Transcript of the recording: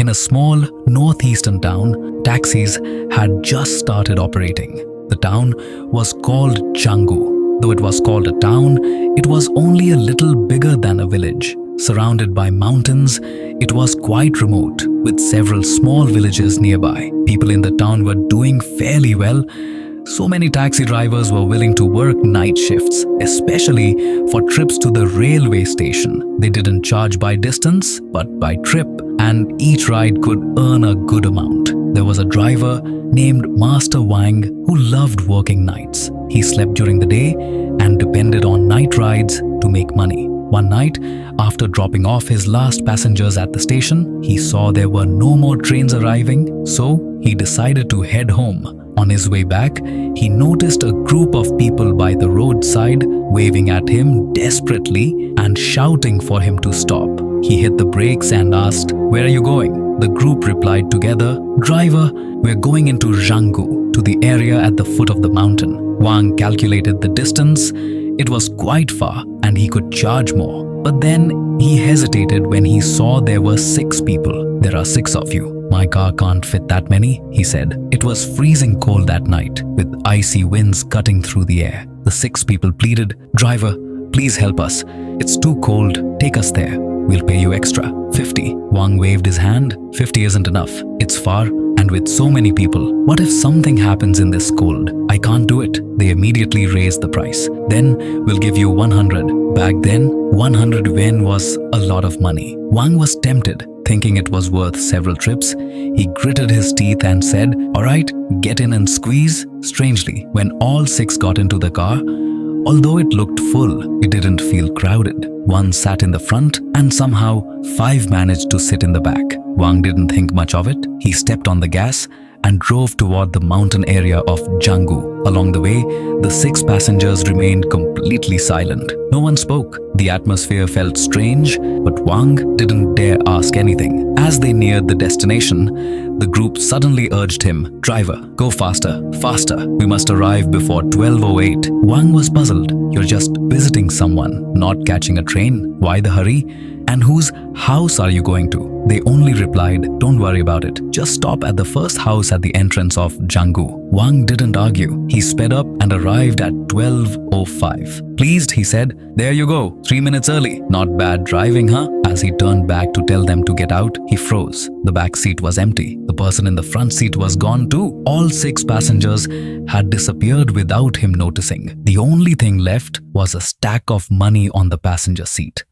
In a small northeastern town, taxis had just started operating. The town was called Zhanggou. Though it was called a town, it was only a little bigger than a village. Surrounded by mountains, it was quite remote, with several small villages nearby. People in the town were doing fairly well. So many taxi drivers were willing to work night shifts, especially for trips to the railway station. They didn't charge by distance, but by trip, and each ride could earn a good amount. There was a driver named Master Wang who loved working nights. He slept during the day and depended on night rides to make money. One night, after dropping off his last passengers at the station, he saw there were no more trains arriving, so he decided to head home. On his way back, he noticed a group of people by the roadside waving at him desperately and shouting for him to stop. He hit the brakes and asked, "Where are you going?" The group replied together, "Driver, we're going into Zhanggou, to the area at the foot of the mountain." Wang calculated the distance. It was quite far and he could charge more. But then he hesitated when he saw there were 6 people. "There are 6 of you. My car can't fit that many," he said. It was freezing cold that night, with icy winds cutting through the air. The 6 people pleaded, "Driver, please help us. It's too cold. Take us there. We'll pay you extra. 50. Wang waved his hand. 50 isn't enough. It's far, and with so many people. What if something happens in this cold? I can't do it." They immediately raised the price. "Then we'll give you 100. Back then, 100 yuan was a lot of money. Wang was tempted. Thinking it was worth several trips, he gritted his teeth and said, "All right, get in and squeeze." Strangely, when all 6 got into the car, although it looked full, it didn't feel crowded. 1 sat in the front and somehow 5 managed to sit in the back. Wang didn't think much of it. He stepped on the gas and drove toward the mountain area of Zhanggou. Along the way, the 6 passengers remained completely silent. No one spoke. The atmosphere felt strange, but Wang didn't dare ask anything. As they neared the destination, the group suddenly urged him, "Driver, go faster, faster. We must arrive before 12:08. Wang was puzzled. "You're just visiting someone, not catching a train. Why the hurry? And whose house are you going to?" They only replied, "Don't worry about it. Just stop at the first house at the entrance of Zhanggou." Wang didn't argue. He sped up and arrived at 12:05. Pleased, he said, "There you go, 3 minutes early. Not bad driving, huh?" As he turned back to tell them to get out, he froze. The back seat was empty. The person in the front seat was gone too. All 6 passengers had disappeared without him noticing. The only thing left was a stack of money on the passenger seat.